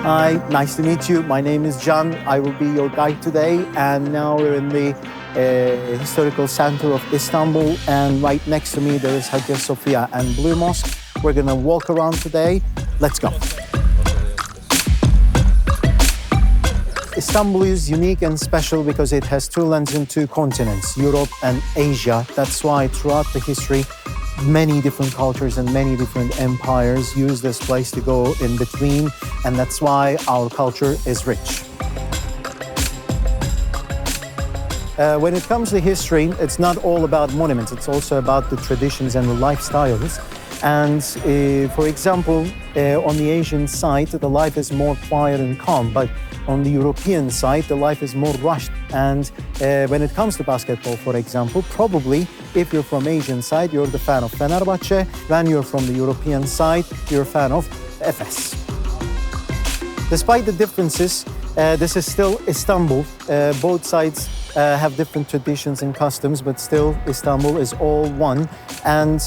Hi, nice to meet you. My name is Can. I will be your guide today. And now we're in the historical center of Istanbul. And right next to me, there is Hagia Sophia and Blue Mosque. We're gonna walk around today. Let's go. Istanbul is unique and special because it has two lands and two continents, Europe and Asia. That's why throughout the history, many different cultures and many different empires use this place to go in between, and that's why our culture is rich. When it comes to history, it's not all about monuments, it's also about the traditions and the lifestyles. And for example, on the Asian side, the life is more quiet and calm, but on the European side, the life is more rushed. And when it comes to basketball, for example, probably if you're from Asian side, you're the fan of Fenerbahce. When you're from the European side, you're a fan of Efes. Despite the differences, this is still Istanbul. Both sides have different traditions and customs, but still Istanbul is all one. And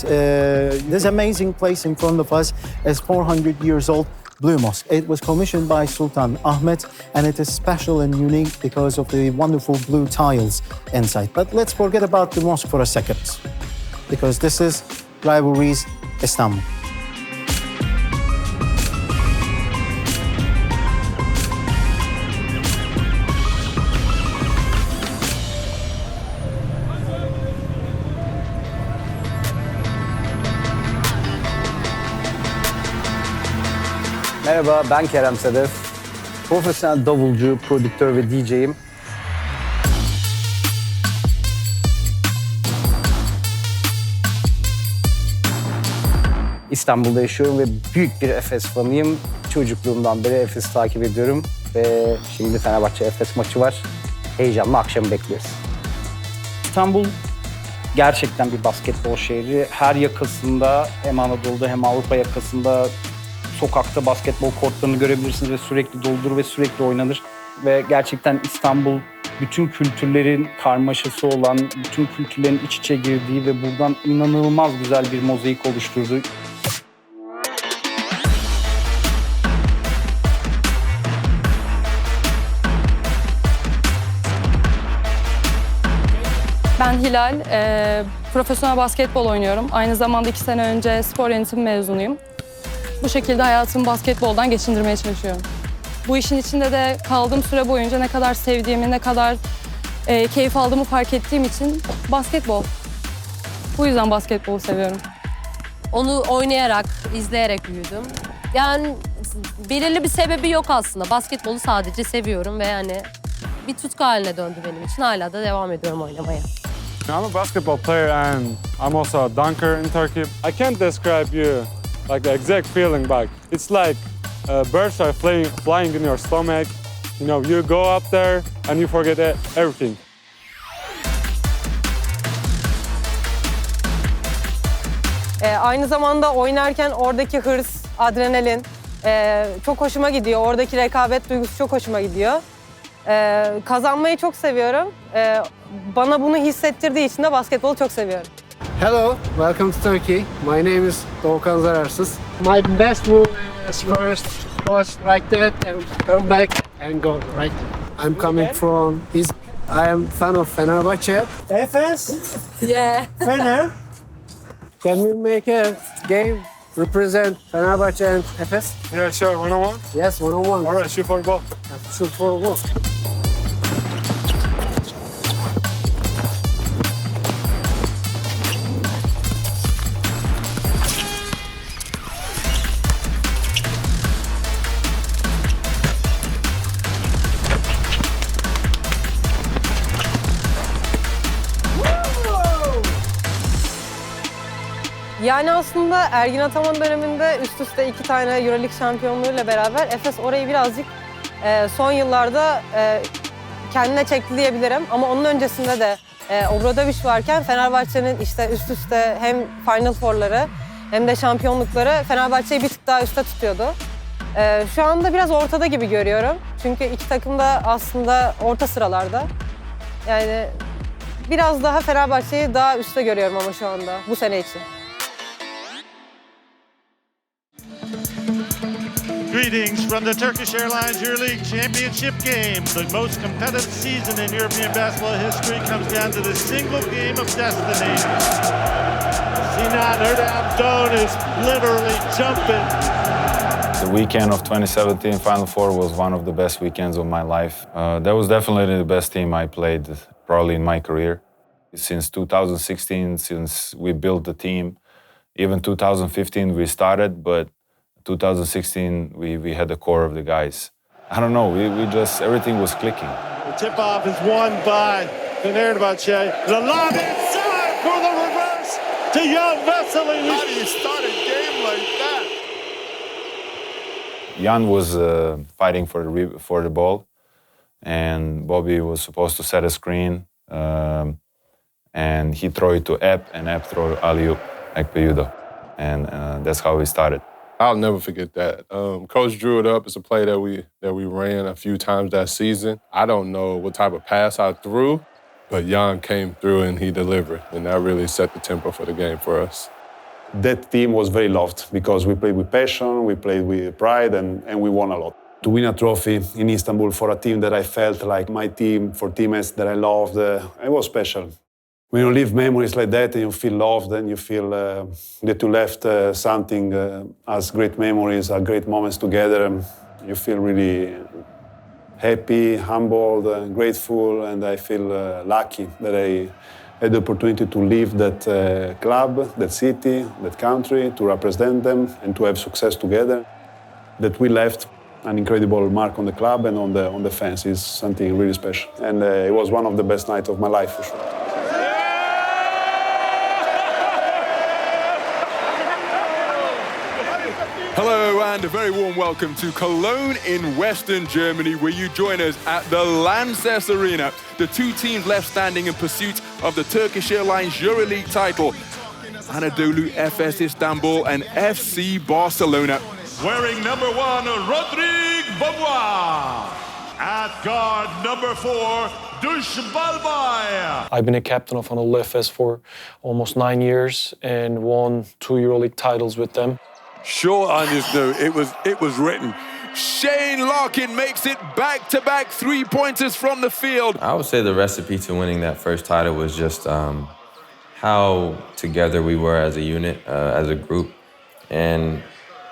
this amazing place in front of us is 400 years old, Blue Mosque. It was commissioned by Sultan Ahmet, and it is special and unique because of the wonderful blue tiles inside. But let's forget about the mosque for a second, because this is Rivalries Istanbul. Merhaba, ben Kerem Sedef. Profesyonel davulcu, prodüktör ve DJ'yim. İstanbul'da yaşıyorum ve büyük bir Efes fanıyım. Çocukluğumdan beri Efes'i takip ediyorum ve şimdi Fenerbahçe Efes maçı var. Heyecanla akşamı bekliyoruz. İstanbul gerçekten bir basketbol şehri. Her yakasında hem Anadolu'da hem Avrupa yakasında sokakta basketbol kortlarını görebilirsiniz ve sürekli doludur ve sürekli oynanır. Ve gerçekten İstanbul bütün kültürlerin karmaşası olan, bütün kültürlerin iç içe girdiği ve buradan inanılmaz güzel bir mozaik oluşturdu. Ben Hilal, profesyonel basketbol oynuyorum. Aynı zamanda 2 sene önce spor yönetimi mezunuyum. Bu şekilde hayatımı basketboldan geçindirmeye çalışıyorum. Bu işin içinde de kaldığım süre boyunca ne kadar sevdiğimi, ne kadar keyif aldığımı fark ettiğim için basketbol. Bu yüzden basketbolu seviyorum. Onu oynayarak, izleyerek büyüdüm. Yani belirli bir sebebi yok aslında. Basketbolu sadece seviyorum ve yani bir tutku haline döndü benim için. Hala da devam ediyorum oynamaya. I'm a basketball player and I'm also a dunker in Turkey. I can't describe you like the exact feeling, but it's like birds are flying in your stomach. You know, you go up there and you forget everything. Aynı zamanda oynarken oradaki hırs, adrenalin çok hoşuma gidiyor. Oradaki rekabet duygusu çok hoşuma gidiyor. Kazanmayı çok seviyorum. Bana bunu hissettirdiği için de basketbolu çok seviyorum. Hello, welcome to Turkey. My name is Doğukan Zararsız. My best move is first was like that and come back and go, right? I'm coming from I am fan of Fenerbahçe. Efes, Yeah. Fener. Can we make a game represent Fenerbahçe and Efes? Yeah, sure. 1-on-1? Yes, 1-on-1. All right, shoot for the ball. Shoot for a goal. Yani aslında Ergin Ataman döneminde üst üste 2 tane EuroLeague şampiyonluğuyla beraber Efes orayı birazcık son yıllarda kendine çekti diyebilirim. Ama onun öncesinde de Obradoviç varken Fenerbahçe'nin işte üst üste hem Final Four'ları hem de şampiyonlukları Fenerbahçe'yi bir tık daha üstte tutuyordu. Şu anda biraz ortada gibi görüyorum. Çünkü iki takım da aslında orta sıralarda. Yani biraz daha Fenerbahçe'yi daha üstte görüyorum ama şu anda bu sene için. Greetings from the Turkish Airlines EuroLeague Championship game. The most competitive season in European basketball history comes down to this single game of destiny. Sinan Erdem is literally jumping. The weekend of 2017 Final Four was one of the best weekends of my life. That was definitely the best team I played probably in my career. Since 2016, since we built the team, even 2015 we started, but 2016 we had the core of the guys. I don't know, we just, everything was clicking. The tip-off is won by Fenerbahce. The lob inside for the reverse to Jan Vesely. How do you start a game like that? Jan was fighting for the ball, and Bobby was supposed to set a screen, and he threw it to Epp, and Epp threw alley-oop, Ekpeyudo, and that's how we started. I'll never forget that. Coach drew it up. It's a play that we ran a few times that season. I don't know what type of pass I threw, but Jan came through and he delivered, and that really set the tempo for the game for us. That team was very loved because we played with passion, we played with pride, and we won a lot. To win a trophy in Istanbul for a team that I felt like my team, for teammates that I loved, it was special. When you live memories like that and you feel loved and you feel that you left something as great memories, great moments together, you feel really happy, humbled, grateful, and I feel lucky that I had the opportunity to leave that club, that city, that country, to represent them and to have success together. That we left an incredible mark on the club and on the fans is something really special. And it was one of the best nights of my life, for sure. Hello and a very warm welcome to Cologne in Western Germany, where you join us at the Lanxess Arena. The two teams left standing in pursuit of the Turkish Airlines EuroLeague title. Anadolu Efes Istanbul and FC Barcelona. Wearing number 1, Rodrigue Bobois. At guard, number 4, Dush Balbay. I've been a captain of Anadolu Efes for almost 9 years and won 2 EuroLeague titles with them. Short on this dude, it was written. Shane Larkin makes it back-to-back three-pointers from the field. I would say the recipe to winning that first title was just how together we were as a unit, as a group. And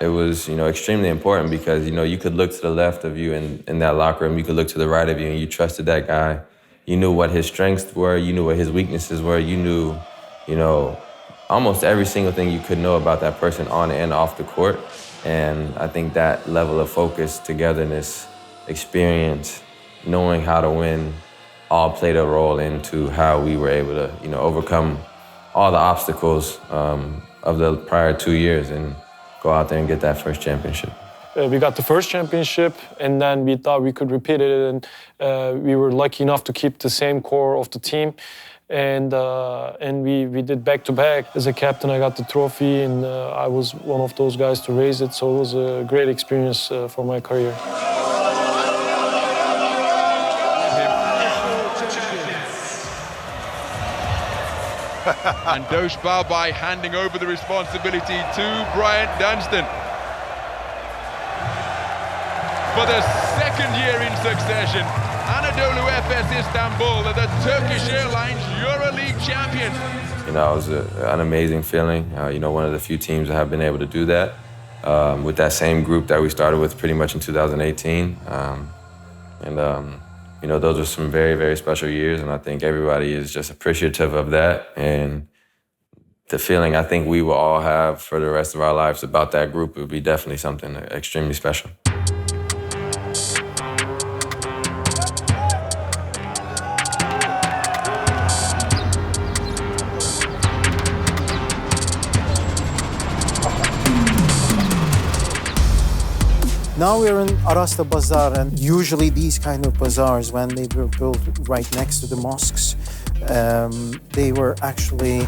it was, extremely important because, you could look to the left of you in that locker room, you could look to the right of you, and you trusted that guy. You knew what his strengths were, you knew what his weaknesses were, you knew, almost every single thing you could know about that person on and off the court. And I think that level of focus, togetherness, experience, knowing how to win, all played a role into how we were able to, overcome all the obstacles of the prior 2 years and go out there and get that first championship. We got the first championship, and then we thought we could repeat it, and we were lucky enough to keep the same core of the team. And we did back-to-back. As a captain, I got the trophy, and I was one of those guys to raise it, so it was a great experience for my career. And Dosh Balbay handing over the responsibility to Bryant Dunstan. For the second year in succession, Anadolu Efes Istanbul are the Turkish Airlines EuroLeague champions. It was an amazing feeling. One of the few teams that have been able to do that with that same group that we started with pretty much in 2018. Those are some very, very special years, and I think everybody is just appreciative of that. And the feeling I think we will all have for the rest of our lives about that group would be definitely something extremely special. Now we're in Arasta Bazaar, and usually these kind of bazaars, when they were built right next to the mosques, they were actually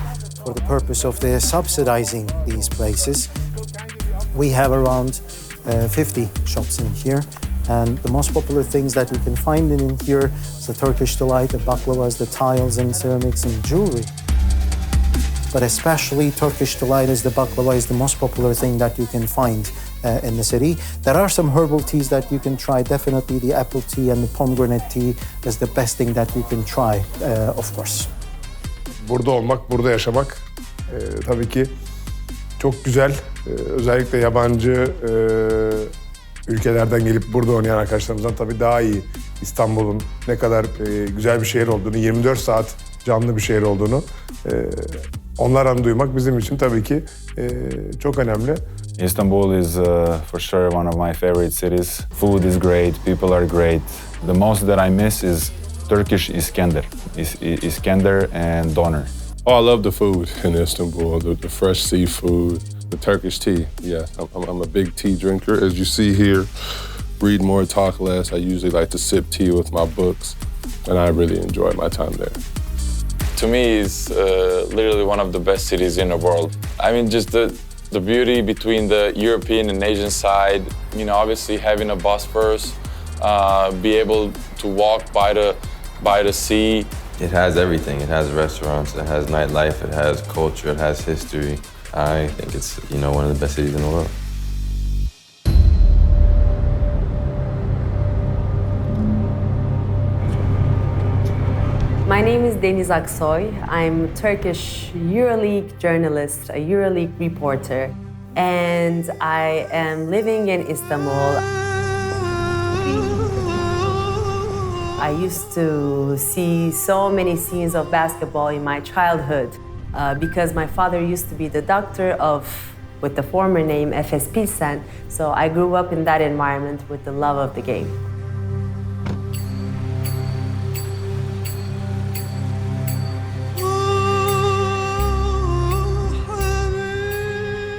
for the purpose of subsidizing these places. We have around 50 shops in here, and the most popular things that you can find in here is the Turkish delight, the baklavas, the tiles and ceramics and jewelry. but especially Turkish delight is the baklava is the most popular thing that you can find in the city. There are some herbal teas that you can try. Definitely the apple tea and the pomegranate tea is the best thing that you can try, of course. Burada olmak, burada yaşamak tabii ki çok güzel. Özellikle yabancı ülkelerden gelip burada oynayan arkadaşlarımızdan tabii daha iyi İstanbul'un ne kadar güzel bir şehir olduğunu, 24 saat canlı bir şehir olduğunu onlardan duymak bizim için tabii ki çok önemli. Istanbul is for sure one of my favorite cities. Food is great, people are great. The most that I miss is Turkish Iskender. Iskender and doner. Oh, I love the food in Istanbul, the fresh seafood, the Turkish tea. Yeah, I'm a big tea drinker. As you see here, read more, talk less. I usually like to sip tea with my books, and I really enjoy my time there. To me, it's literally one of the best cities in the world. I mean, just the beauty between the European and Asian side, you know, obviously having a Bosphorus, be able to walk by the sea. It has everything. It has restaurants, it has nightlife, it has culture, it has history. I think it's, you know, one of the best cities in the world. My name is Deniz Aksoy. I'm a Turkish EuroLeague journalist, a EuroLeague reporter, and I am living in Istanbul. I used to see so many scenes of basketball in my childhood because my father used to be the doctor with the former name Efes Pilsen, so I grew up in that environment with the love of the game.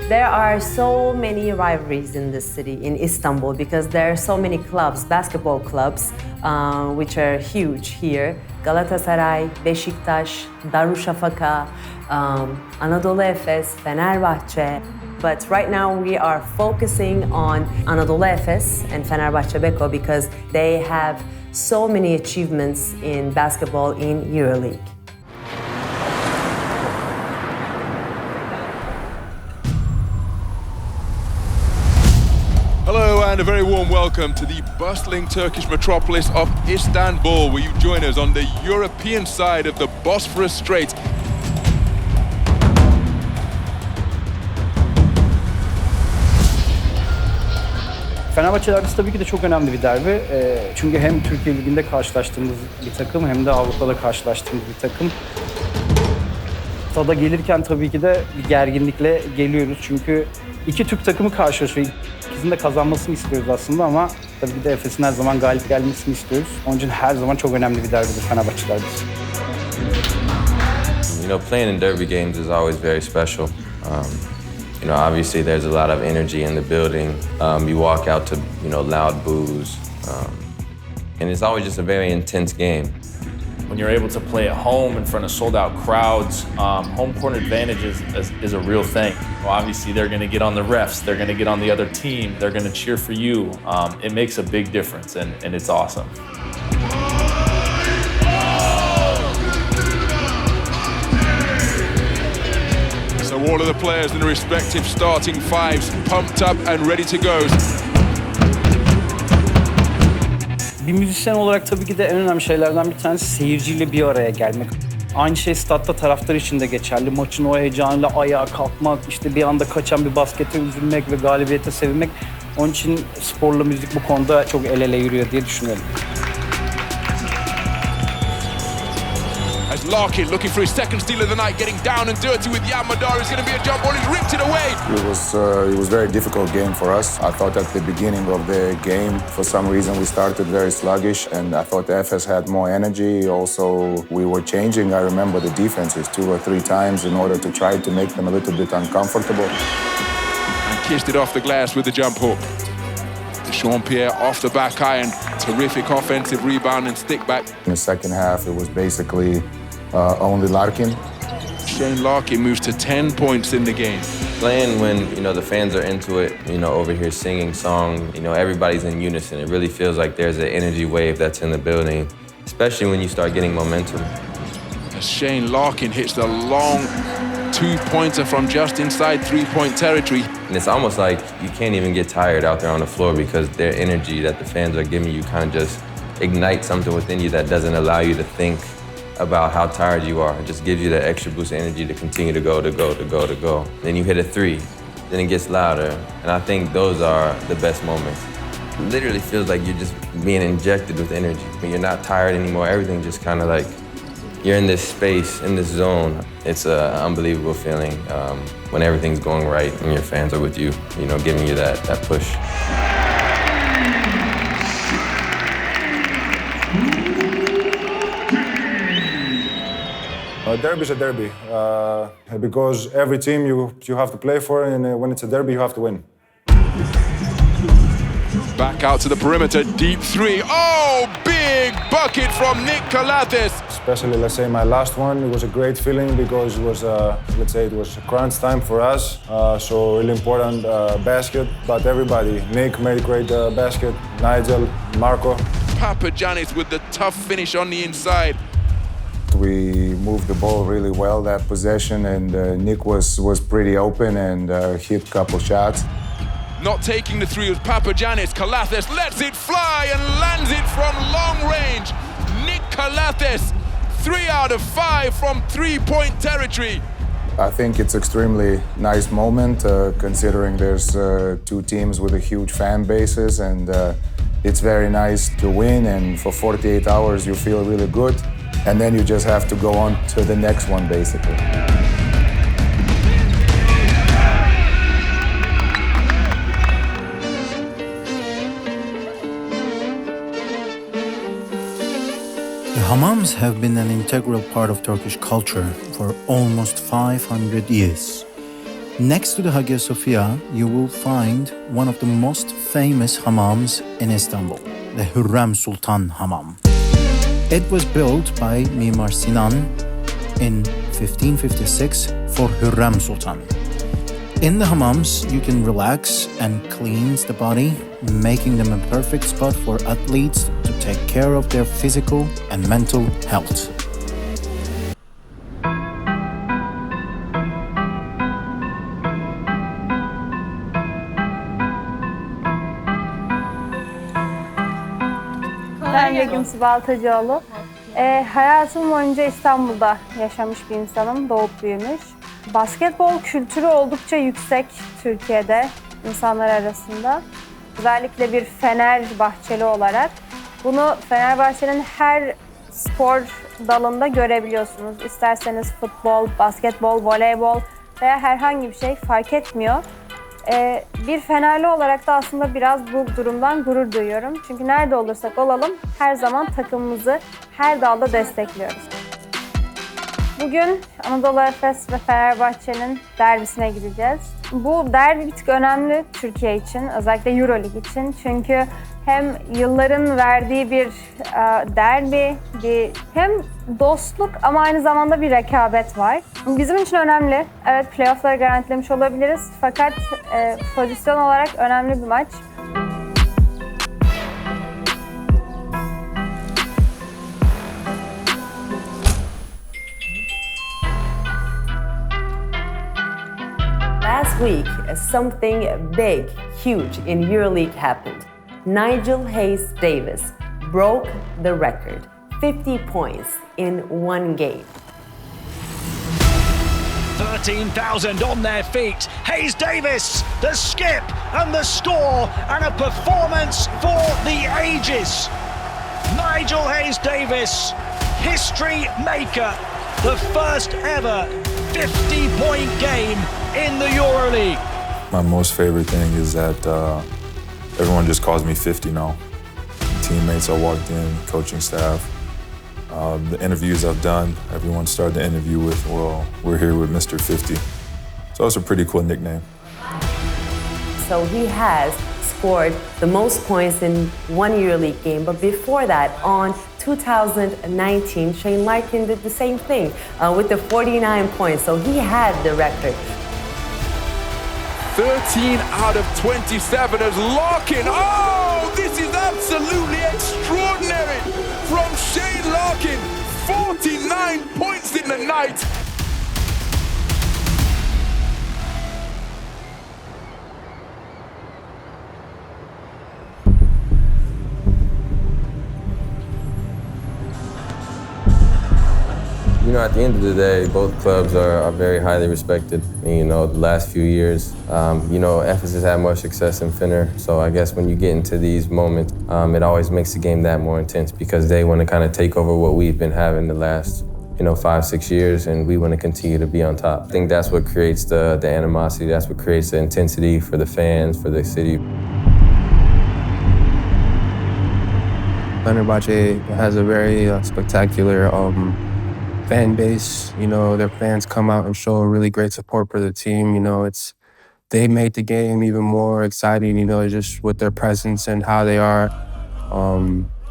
There are so many rivalries in this city, in Istanbul, because there are so many clubs, basketball clubs, which are huge here. Galatasaray, Beşiktaş, Darüşşafaka, Anadolu Efes, Fenerbahçe. But right now we are focusing on Anadolu Efes and Fenerbahçe Beko because they have so many achievements in basketball in EuroLeague. Hello and a very warm welcome to the bustling Turkish metropolis of Istanbul, where you join us on the European side of the Bosphorus Strait. Fenerbahçe derbisi tabii ki de çok önemli bir derbi. Çünkü hem Türkiye Ligi'nde karşılaştığımız bir takım hem de Avrupa'da karşılaştığımız bir takım. Stada gelirken tabii ki de bir gerginlikle geliyoruz. Çünkü iki Türk takımı karşılaşıyor. İkisinin de kazanmasını istiyoruz aslında ama tabii ki de Efes'in her zaman galip gelmesini istiyoruz. Onun için her zaman çok önemli bir derbidir Fenerbahçe derbisi. You know, playing in derby games is always very special. You know, obviously there's a lot of energy in the building. You walk out to, you know, loud boos. And it's always just a very intense game. When you're able to play at home in front of sold-out crowds, home court advantage is a real thing. Well, obviously, they're going to get on the refs. They're going to get on the other team. They're going to cheer for you. It makes a big difference, and it's awesome. So all of the players in the respective starting fives pumped up and ready to go. Bir müzisyen olarak tabii ki de en önemli şeylerden bir tanesi seyirciyle bir araya gelmek. Aynı şey statta taraftar için de geçerli. Maçın o heyecanıyla ayağa kalkmak, işte bir anda kaçan bir baskete üzülmek ve galibiyete sevinmek. Onun için sporla müzik bu konuda çok el ele yürüyor diye düşünüyorum. As Larkin looking for his second steal of the night, getting down and dirty with Yamadar. It's going to be a jump ball. He's ripped it away. It was a very difficult game for us. I thought at the beginning of the game, for some reason, we started very sluggish, and I thought the FS had more energy. Also, we were changing. I remember the defenses 2 or 3 times in order to try to make them a little bit uncomfortable. And kissed it off the glass with the jump hook. Jean-Pierre off the back iron. Terrific offensive rebound and stick back. In the second half, it was basically only Larkin. Shane Larkin moves to 10 points in the game. Playing when, you know, the fans are into it, you know, over here singing songs, you know, everybody's in unison. It really feels like there's an energy wave that's in the building, especially when you start getting momentum. As Shane Larkin hits the long two-pointer from just inside three-point territory. And it's almost like you can't even get tired out there on the floor because their energy that the fans are giving you kind of just ignites something within you that doesn't allow you to think about how tired you are. It just gives you that extra boost of energy to continue to go. Then you hit a three, then it gets louder. And I think those are the best moments. It literally feels like you're just being injected with energy. When you're not tired anymore, everything just kind of like, you're in this space, in this zone. It's an unbelievable feeling when everything's going right and your fans are with you, you know, giving you that push. A derby is a derby, because every team you have to play for, and when it's a derby, you have to win. Back out to the perimeter, deep three. Oh, big bucket from Nick Calathes. Especially, let's say, my last one, it was a great feeling because it was, let's say, it was crunch time for us. So really important basket, but everybody, Nick made a great basket, Nigel, Marco. Papagiannis with the tough finish on the inside. We moved the ball really well that possession, and Nick was pretty open and hit a couple shots. Not taking the three was Papagiannis. Calathes lets it fly and lands it from long range. Nick Calathes, 3 out of 5 from three-point territory. I think it's extremely nice moment considering there's two teams with a huge fan bases, and it's very nice to win, and for 48 hours you feel really good, and then you just have to go on to the next one basically. The hammams have been an integral part of Turkish culture for almost 500 years. Next to the Hagia Sophia, you will find one of the most famous hammams in Istanbul, the Hürrem Sultan Hammam. It was built by Mimar Sinan in 1556 for Hürrem Sultan. In the hammams, you can relax and cleanse the body, making them a perfect spot for athletes to take care of their physical and mental health. Ben Begüm Baltacıoğlu. Hayatım boyunca İstanbul'da yaşamış bir insanım, doğup büyümüş. Basketbol kültürü oldukça yüksek Türkiye'de insanlar arasında. Özellikle bir Fenerbahçeli olarak bunu Fenerbahçe'nin her spor dalında görebiliyorsunuz. İsterseniz futbol, basketbol, voleybol veya herhangi bir şey fark etmiyor. Bir Fenerli olarak da aslında biraz bu durumdan gurur duyuyorum. Çünkü nerede olursak olalım her zaman takımımızı her dalda destekliyoruz. Bugün Anadolu Efes ve Fenerbahçe'nin derbisine gideceğiz. Bu derbi bir tık önemli Türkiye için, özellikle EuroLeague için. Çünkü hem yılların verdiği bir derbi, hem dostluk ama aynı zamanda bir rekabet var. Bizim için önemli. Evet, playoff'ları garantilemiş olabiliriz. Fakat pozisyon olarak önemli bir maç. Last week, something big, huge in EuroLeague happened. Nigel Hayes-Davis broke the record, 50 points in one game. 13,000 on their feet. Hayes-Davis, the skip and the score, and a performance for the ages. Nigel Hayes-Davis, history maker, the first ever 50-point game in the EuroLeague. My most favorite thing is that everyone just calls me 50 now. Teammates I walked in, coaching staff, the interviews I've done, everyone started the interview with, well, we're here with Mr. 50. So it's a pretty cool nickname. So he has scored the most points in one EuroLeague game, but before that, on 2019, Shane Larkin did the same thing with the 49 points, so he had the record. 13 out of 27 as Larkin. Oh, this is absolutely extraordinary from Shane Larkin. 49 points in the night. You know, at the end of the day, both clubs are very highly respected. And, you know, the last few years, you know, Efes has had more success than Fener. So I guess when you get into these moments, it always makes the game that more intense because they want to kind of take over what we've been having the last, you know, 5-6 years, and we want to continue to be on top. I think that's what creates the animosity. That's what creates the intensity for the fans, for the city. Fenerbahce has a very spectacular fan base. You know, their fans come out and show really great support for the team. You know, they make the game even more exciting, you know, just with their presence and how they are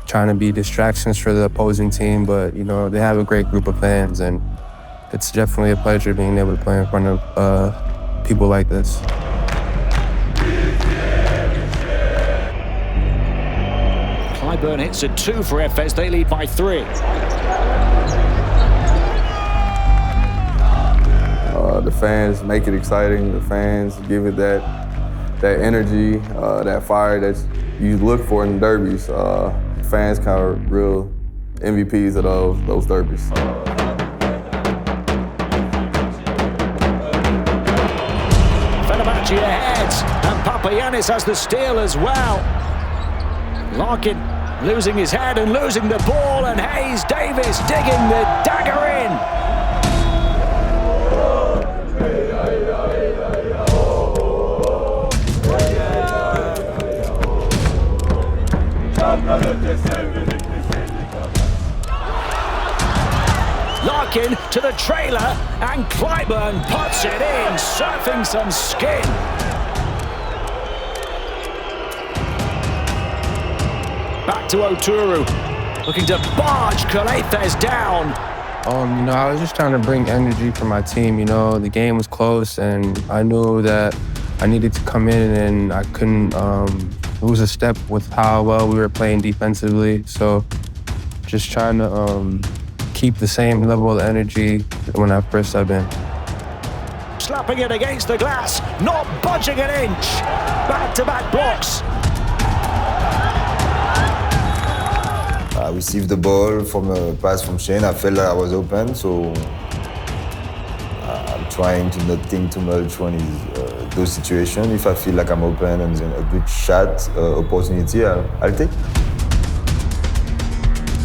trying to be distractions for the opposing team. But, you know, they have a great group of fans, and it's definitely a pleasure being able to play in front of people like this. Clyburn hits a 2 for Efes. They lead by 3. The fans make it exciting. The fans give it that energy, that fire that you look for in derbies. Fans kind of real MVPs of those derbies. Fenerbahce ahead, and Papagiannis has the steal as well. Larkin losing his head and losing the ball, and Hayes Davis digging the dagger in. Larkin to the trailer, and Clyburn puts it in, surfing some skin. Back to Oturu, looking to barge Calathes down. You know, I was just trying to bring energy for my team. You know, the game was close, and I knew that I needed to come in, and I couldn't lose a step with how well we were playing defensively. So just trying to keep the same level of energy when I first subbed in. Slapping it against the glass, not budging an inch. Back-to-back blocks. I received the ball from a pass from Shane. I felt like I was open, so I'm trying to not think too much when it's those situations. If I feel like I'm open and a good shot opportunity, I'll take.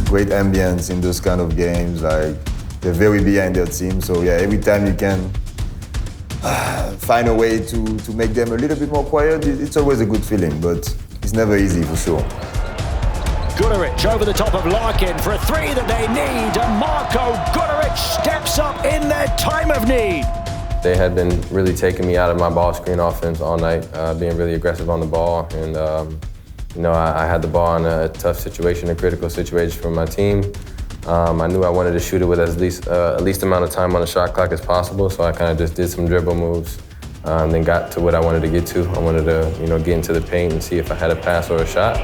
Great ambience in those kind of games. Like, they're very behind their team, so yeah, every time you can find a way to make them a little bit more quiet, it's always a good feeling, but it's never easy for sure. Guduric over the top of Larkin for a 3 that they need, and Marko Guduric steps up in their time of need. They had been really taking me out of my ball screen offense all night, being really aggressive on the ball, and you know, I had the ball in a tough situation, a critical situation for my team. I knew I wanted to shoot it with at least amount of time on the shot clock as possible, so I kind of just did some dribble moves, and then got to what I wanted to get to. I wanted to, you know, get into the paint and see if I had a pass or a shot.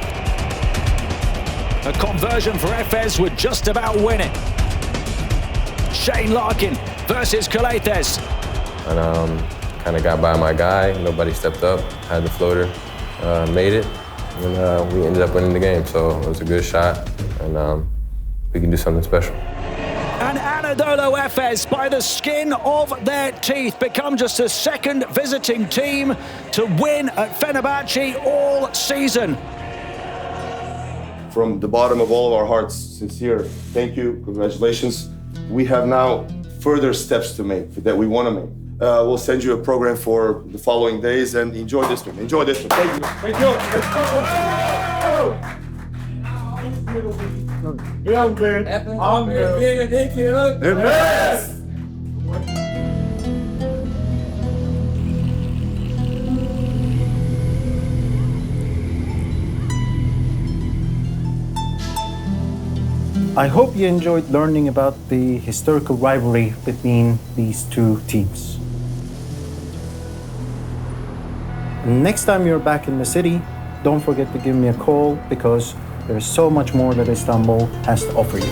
A conversion for Efes would just about win it. Shane Larkin versus Calathes. And kind of got by my guy. Nobody stepped up, had the floater, made it, and we ended up winning the game. So it was a good shot, and we can do something special. And Anadolu Efes, by the skin of their teeth, become just the second visiting team to win at Fenerbahce all season. From the bottom of all of our hearts, sincere thank you, congratulations. We have now further steps to make that we want to make. We'll send you a program for the following days, and enjoy this one. Enjoy this one. Thank you. Thank you. I hope you enjoyed learning about the historical rivalry between these two teams. Next time you're back in the city, don't forget to give me a call, because there's so much more that Istanbul has to offer you.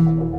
you.